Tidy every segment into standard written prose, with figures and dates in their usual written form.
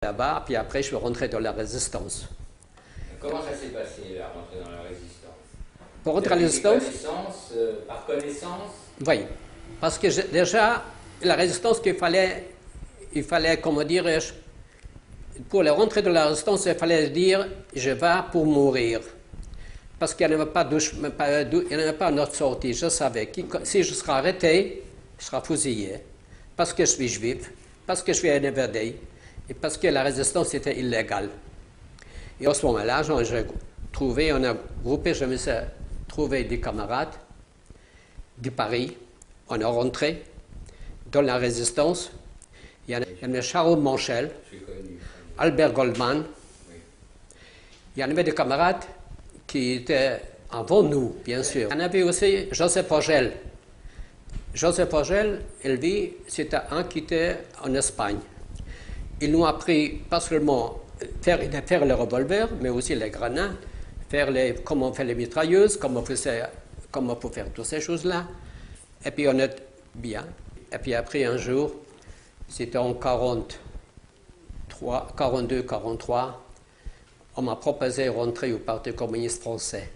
là-bas, puis après je suis rentré dans la résistance. Comment ça s'est passé, la rentrée dans la résistance? Pour rentrer à la résistance, par connaissance? oui, parce que déjà, la résistance il fallait, comment dirais-je, pour la rentrée dans la résistance, il fallait dire, je vais pour mourir. Parce qu'il n'y en avait pas notre sortie. Je savais que si je serais arrêté, je serais fusillé. Parce que je suis juif, parce que je suis un évadé, et parce que la résistance était illégale. Et à ce moment-là, on a groupé, je me suis trouvé des camarades de Paris. On est rentré dans la résistance. Il y en avait Charles Manchel, Albert Goldman. Oui. Il y en avait des camarades qui étaient avant nous, bien sûr. Il y en avait aussi Joseph Vogel. Joseph Vogel, lui, c'était un qui était en Espagne. Il nous a appris pas seulement faire les revolvers, mais aussi les grenades, comment on fait les mitrailleuses, comment on peut faire toutes ces choses-là. Et puis on est bien. Et puis après un jour, c'était en 42, 43, on m'a proposé de rentrer au Parti communiste français.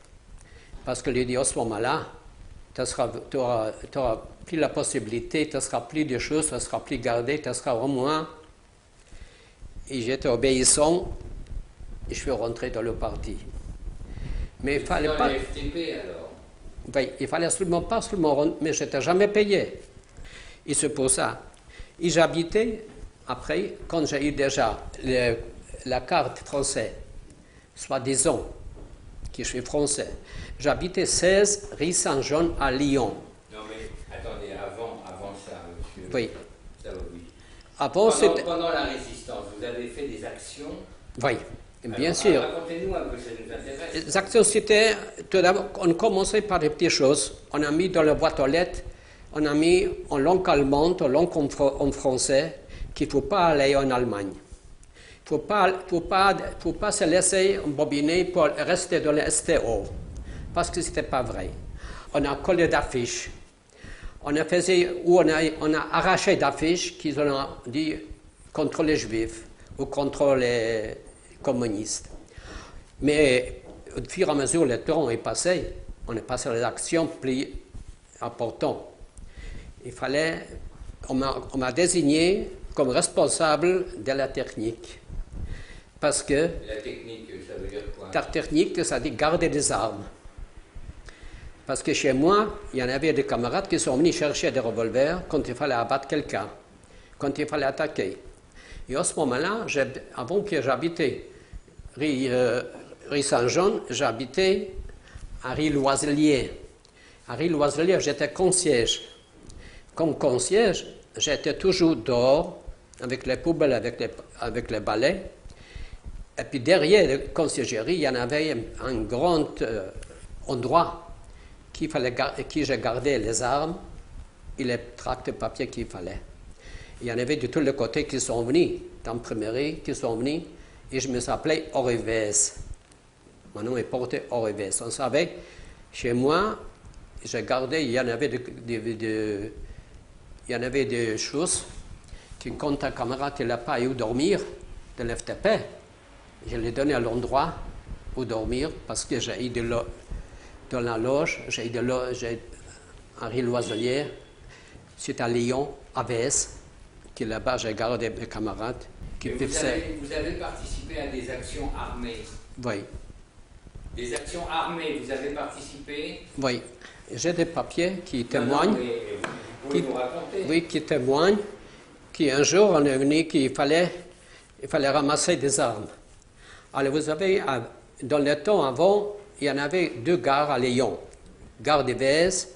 Parce que lui dit, à ce moment-là, tu n'auras plus la possibilité, tu ne seras plus de choses, tu ne seras plus gardé, tu seras au moins. Et j'étais obéissant et je suis rentré dans le parti. Mais il ne fallait pas. Dans le FTP alors? Oui, il fallait absolument pas rentrer, mais je n'étais jamais payé. Et c'est pour ça. Et j'habitais, après, quand j'ai eu déjà la carte française, soi-disant que je suis français, j'habitais 16 rue Saint-Jean à Lyon. Non mais attendez, avant ça, monsieur. Oui. Ça, oui. Pendant la résistance, vous avez fait des actions? Oui, bien sûr. Racontez-nous un peu, ça nous intéresse. Les actions, c'était, tout d'abord, on commençait par des petites choses. On a mis dans la boîte aux lettres, on a mis en langue allemande, en langue en français, qu'il ne faut pas aller en Allemagne. Il ne faut pas se laisser embobiner pour rester dans le STO, parce que ce n'était pas vrai. On a collé d'affiches. On a arraché d'affiches qui ont dit contre les juifs ou contre les communistes. Mais au fur et à mesure le temps est passé, on est passé à des actions plus importantes. On m'a désigné comme responsable de la technique. Parce que la technique, ça veut dire quoi? La technique, ça dit garder des armes. Parce que chez moi, il y en avait des camarades qui sont venus chercher des revolvers quand il fallait abattre quelqu'un, quand il fallait attaquer. Et à ce moment-là, avant que j'habitais rue Saint-Jean, j'habitais à rue Loiselier. À rue Loiselier, j'étais concierge. Comme concierge, j'étais toujours dehors, avec les poubelles, avec les balais. Et puis derrière la conciergerie, il y en avait un grand endroit qui j'ai gardé les armes et les tracts de papier qu'il fallait. Il y en avait de tous les côtés qui sont venus, d'imprimerie, qui sont venus, et je me suis appelé Orivès. Mon nom est porté Orivès. On savait, chez moi, j'ai gardé, il y en avait des choses que quand un camarade n'a pas eu dormir de l'FTP, je l'ai donné à l'endroit où dormir parce que j'ai eu de l'eau dans la loge, j'ai un rue Loiselier, c'est à Lyon, à Vès, qui là-bas j'ai gardé mes camarades. Vous avez participé à des actions armées? Oui. Des actions armées, vous avez participé? Oui. J'ai des papiers qui témoignent. Qui témoignent qu'un jour on est venu qu'il fallait ramasser des armes. Alors vous savez, dans le temps avant, il y en avait deux gares à Lyon, gare de Vès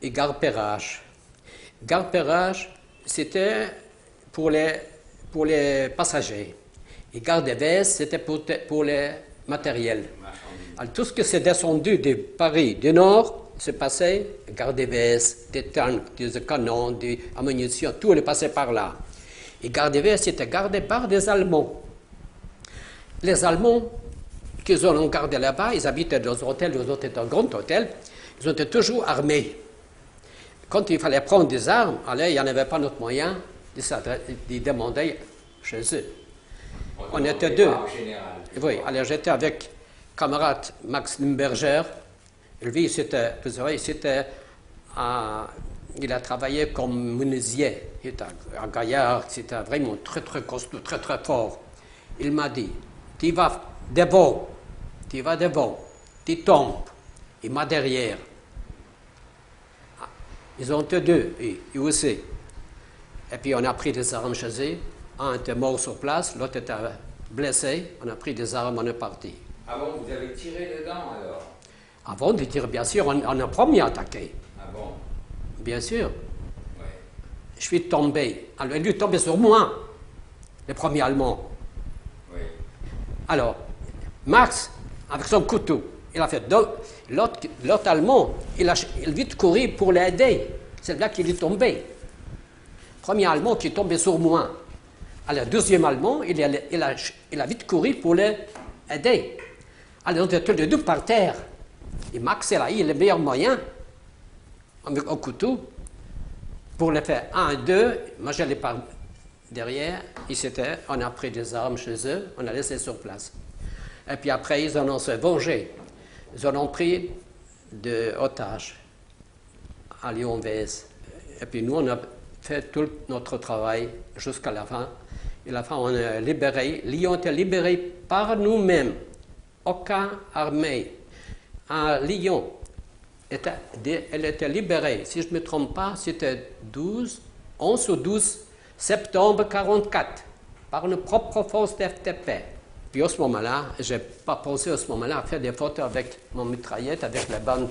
et gare Perrache. Gare Perrache, c'était pour les passagers. Et gare de Vès, c'était pour les matériels. Alors, tout ce qui s'est descendu de Paris du Nord, se passait à gare de Vès, des tanks, des canons, des ammunitions, tout est passé par là. Et gare de Vès était gardée par des Allemands. Les Allemands qu'ils ont gardé là-bas, ils habitaient dans un hôtel, les autres étaient un grand hôtel, ils étaient toujours armés. Quand il fallait prendre des armes, alors il n'y en avait pas d'autre moyen de demander chez eux. On était deux. En général. Oui, alors j'étais avec camarade Max Limberger. Lui, c'était, vous savez, il a travaillé comme menuisier. Il était à Gaillard, c'était vraiment très, très costaud, très, très fort. Il m'a dit, tu vas devant, tu tombes, il m'a derrière. Ils ont été deux, eux aussi. Et puis on a pris des armes chez eux. Un était mort sur place, l'autre était blessé. On a pris des armes, on est parti. Ah bon, vous avez tiré dedans alors? Avant de tirer, bien sûr, on a premier attaqué. Ah bon? Bien sûr. Ouais. Je suis tombé. Alors, lui est tombé sur moi, le premier Allemand. Oui. Alors, Max, avec son couteau, il a fait. L'autre Allemand, il a vite couru pour l'aider. C'est là qu'il est tombé. Premier Allemand qui est tombé sur moi. Alors, le deuxième Allemand, il a vite couru pour l'aider. Alors, on était tous les deux par terre. Et Max, il a eu le meilleur moyen, avec un couteau, pour le faire 1, 2. Moi, j'allais par derrière. On a pris des armes chez eux, on a laissé sur place. Et puis après, ils en ont se vengé. Ils en ont pris des otages à Lyon-Vèze. Et puis nous, on a fait tout notre travail jusqu'à la fin. Et à la fin, on a libéré. Lyon était libéré par nous-mêmes. Aucun armée à Lyon, elle était libérée. Si je ne me trompe pas, c'était 11 ou 12 septembre 1944, par nos propres forces d'FTP. Puis à ce moment-là, je n'ai pas pensé à ce moment-là à faire des photos avec mon mitraillette, avec la bande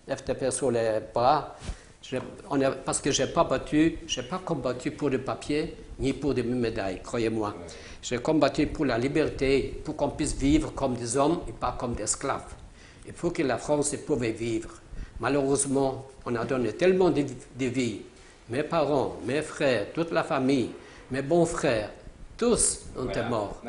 FTP sur les bras, parce que je n'ai pas combattu pour des papiers, ni pour des médailles, croyez-moi. J'ai combattu pour la liberté, pour qu'on puisse vivre comme des hommes et pas comme des esclaves. Il faut que la France pouvait vivre. Malheureusement, on a donné tellement de vies. Mes parents, mes frères, toute la famille, mes bons frères, tous ont été morts.